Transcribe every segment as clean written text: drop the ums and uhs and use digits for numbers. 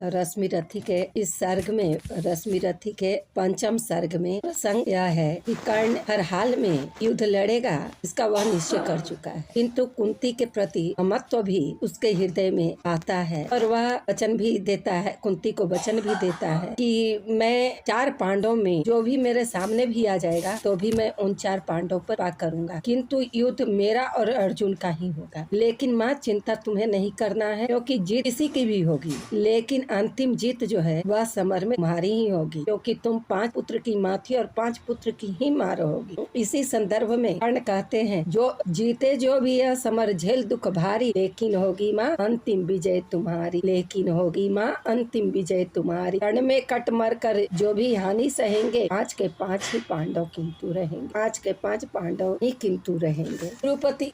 रश्मि रथी के इस सर्ग में, रश्मि रथी के पंचम सर्ग में प्रसंग यह है कि कर्ण हर हाल में युद्ध लड़ेगा, इसका वह निश्चय कर चुका है। किंतु कुंती के प्रति ममत्व भी उसके हृदय में आता है और वह वचन भी देता है, कुंती को वचन भी देता है कि मैं 4 पांडवों में जो भी मेरे सामने भी आ जाएगा तो भी मैं उन 4 पांडवों पर पाक करूंगा, किंतु युद्ध मेरा और अर्जुन का ही होगा। लेकिन माँ, चिंता तुम्हें नहीं करना है, क्योंकि जीत किसी की भी होगी, लेकिन अंतिम जीत जो है वह समर में तुम्हारी ही होगी, क्योंकि तुम 5 पुत्र की माँ थी और 5 पुत्र की ही माँ रहोगी। इसी संदर्भ में कर्ण कहते हैं, जो जीते जो भी यह समर झेल दुख भारी, लेकिन होगी माँ अंतिम विजय तुम्हारी, लेकिन होगी माँ अंतिम विजय तुम्हारी। कर्ण में कट मर कर जो भी हानि सहेंगे, 5 के 5 ही पांडव किंतु रहेंगे, 5 के 5 पांडव ही किंतु रहेंगे।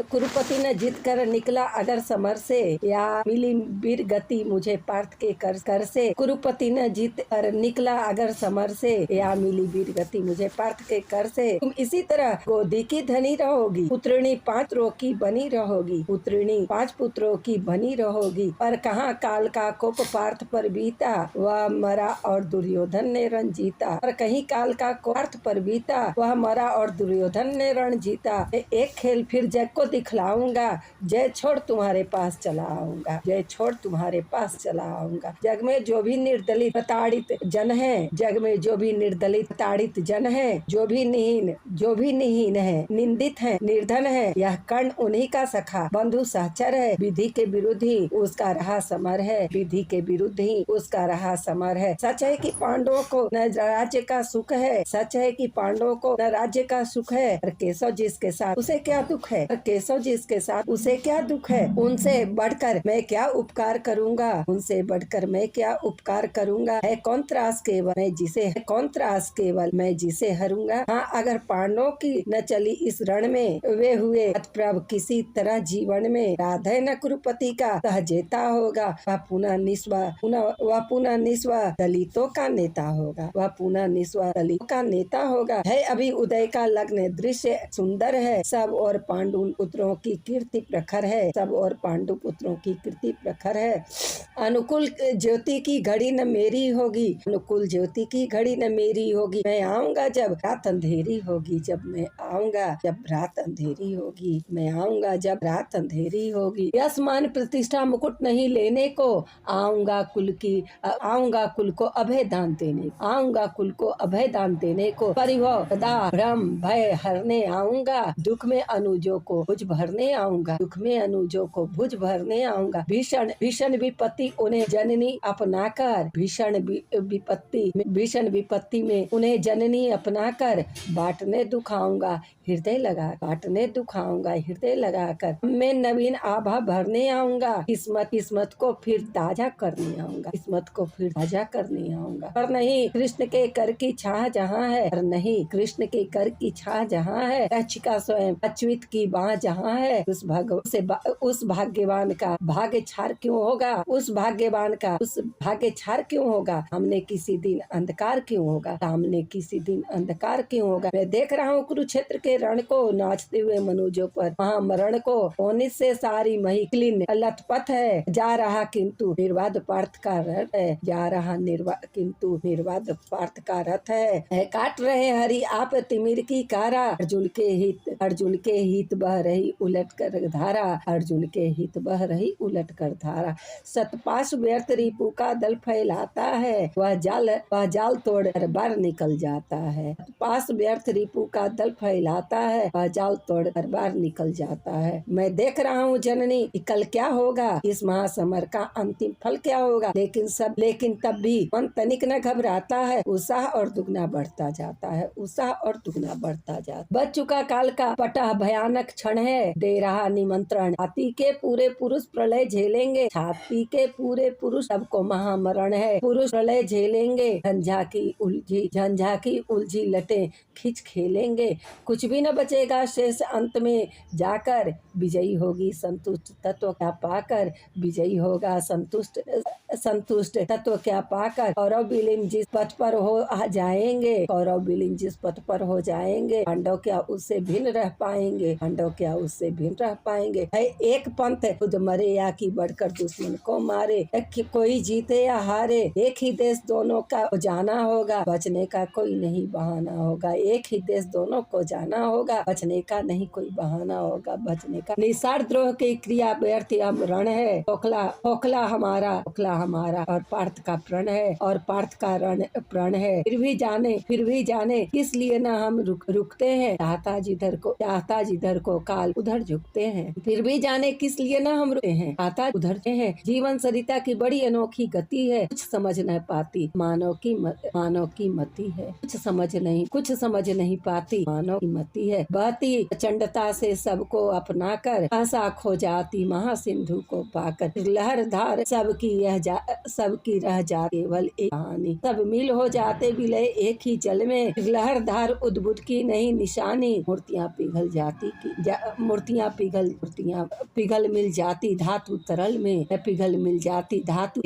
कुरुपति ने जीत कर निकला अगर समर से, या मिली वीर गति मुझे पार्थ के कर से। कुरुपति ने जीत कर निकला अगर समर से, या मिली वीर गति मुझे पार्थ के कर से। तुम इसी तरह गोदी की धनी रहोगी, पुत्रिणी 5 पुत्रों की बनी रहोगी, पुत्रिणी 5 पुत्रों की बनी रहोगी। पर कहाँ काल का कोप पार्थ पर बीता, वह मरा और दुर्योधन ने रण जीता। पर कहीं काल का कोप पार्थ पर बीता, वह मरा और दुर्योधन ने रण जीता। एक खेल फिर जग को दिखलाऊंगा, जय छोड़ तुम्हारे पास चला आऊंगा, जय छोड़ तुम्हारे पास चला आऊंगा। जग में जो भी निर्दलित प्रताड़ित जन है, जग में जो भी निर्दलित प्रताड़ित जन है, जो भी निहीन है, निंदित है, निर्धन है, यह कर्ण उन्हीं का सखा बंधु सहचर है। विधि के विरुद्ध ही उसका रहा समर है, विधि के विरुद्ध ही उसका रहा समर है। सच है कि पांडवों को न राज्य का सुख है, सच है कि पांडवों को न राज्य का सुख है, और केशव जिसके साथ उसे क्या दुख है, और केशव जिसके साथ उसे क्या दुख है। उनसे बढ़कर मैं क्या उपकार करूंगा, उनसे बढ़कर मैं क्या उपकार करूंगा। है कौन त्रास केवल मैं जिसे, है कौन त्रास केवल मैं जिसे हरूंगा। हाँ, अगर पांडवों की न चली इस रण में, वे हुए हतप्रभ किसी तरह जीवन में। राधे न कुरुपति का सहजेता होगा, वह पुनः निस्वा दलितों का नेता होगा, वह पुनः निस्वा दलितों का नेता होगा। है अभी उदय का लग्न दृश्य सुंदर है, सब और पांडु पुत्रों की कीर्ति प्रखर है, सब और पांडु पुत्रों की कीर्ति प्रखर है। अनुकूल ज्योति की घड़ी न मेरी होगी, अनुकूल ज्योति की घड़ी न मेरी होगी। मैं आऊंगा जब रात अंधेरी होगी, जब मैं आऊंगा जब रात अंधेरी होगी, मैं आऊंगा जब रात अंधेरी होगी। यश मान प्रतिष्ठा मुकुट नहीं लेने को, आऊंगा कुल को अभय दान देने, आऊंगा कुल को अभय दान देने को। परिभव सदा भ्रम भय हरने आऊंगा, दुख में अनुजों को भुज भरने आऊंगा, दुख में अनुजों को भुज भरने आऊंगा। भीषण विपत्ति उन्हें जननी अपनाकर, भीषण विपत्ति में उन्हें जननी अपनाकर, बांटने दुखाऊंगा हृदय लगाकर। मैं नवीन आभा भरने आऊंगा, किस्मत को फिर ताजा करने आऊंगा, किस्मत को फिर ताजा करने आऊंगा। पर नहीं कृष्ण के कर की छाह जहाँ है, पर नहीं कृष्ण के कर की छाह जहाँ है, रक्षिका स्वयं अच्युत की बाह जहाँ है, उस भाग्यवान का भाग्य छार क्यों होगा, उस भाग्य छार क्यों होगा। हमने किसी दिन अंधकार क्यों होगा, सामने किसी दिन अंधकार क्यों होगा। मैं देख रहा हूँ कुरुक्षेत्र के रण को, नाचते हुए मनुजों पर महामरण को। होने से सारी महिक्लिन लथपथ है, जा रहा किंतु निर्वाद पार्थ का रथ है, जा रहा किंतु निर्वाद पार्थ का रथ है। काट रहे हरि आप तिमिर की कारा, अर्जुन के हित बह रही उलट कर धारा, अर्जुन के हित बह रही उलट कर धारा। सतपाश व्यर्थ रिपु का दल फैलाता है, वह जाल तोड़ हर बार निकल जाता है। सतपाश व्यर्थ रिपु का दल फैलाता है, वह जाल तोड़ हर बार निकल जाता है। मैं देख रहा हूँ जननी कल क्या होगा, इस महासमर का अंतिम फल क्या होगा। लेकिन तब भी मन तनिक न घबराता है, उत्साह और दुगना बढ़ता जाता है, उत्साह और दुगना बढ़ता जाता। बच चुका काल का पटा भयानक क्षण है, दे रहा निमंत्रण। छाती के पूरे पुरुष प्रलय झेलेंगे, छाती के पूरे पुरुष सबको महामरण है, पुरुष प्रलय झेलेंगे। झंझा की उलझी लटे खिंच खेलेंगे, कुछ भी न बचेगा शेष अंत में जाकर। विजयी होगी संतुष्ट तत्व क्या पाकर, विजयी होगा संतुष्ट तत्व क्या पाकर। कौरव विलीन जिस पथ पर हो जाएंगे, कौरव विलीन जिस पथ पर हो जाएंगे, पांडव क्या उससे भिन्न रह पाएंगे, पांडव क्या उससे भिन्न रह पाएंगे। है एक पंथ खुद मरे या कि बढ़कर दुश्मन को मारे, कोई कोई जीते या हारे, एक ही देश दोनों का जाना होगा, बचने का कोई नहीं बहाना होगा। एक ही देश दोनों को जाना होगा, बचने का नहीं कोई बहाना होगा, बचने का। निस्वार्थ द्रोह की क्रिया व्यर्थ रण है, खोखला हमारा और पार्थ का प्रण है, और पार्थ का प्रण है। फिर भी जाने किस लिए न हम रुकते हैं, चाहता जिधर को काल उधर झुकते हैं। फिर भी जाने किस लिए न हम रुकते हैं, चाहता उधर हैं। जीवन सरिता की बड़ी अनोखी गति है, कुछ समझ न पाती मानव की मति है। कुछ समझ नहीं पाती मानव की मति है। बहती प्रचंडता से सबको अपना कर, आशा खो जाती महासिंधु को पाकर। लहर धार सबकी रह जा केवल एक कहानी, सब मिल हो जाते विलय एक ही जल में। लहर धार उद्भुत की नहीं निशानी, मूर्तियां पिघल मिल जाती धातु तरल में, पिघल मिल जाती धातु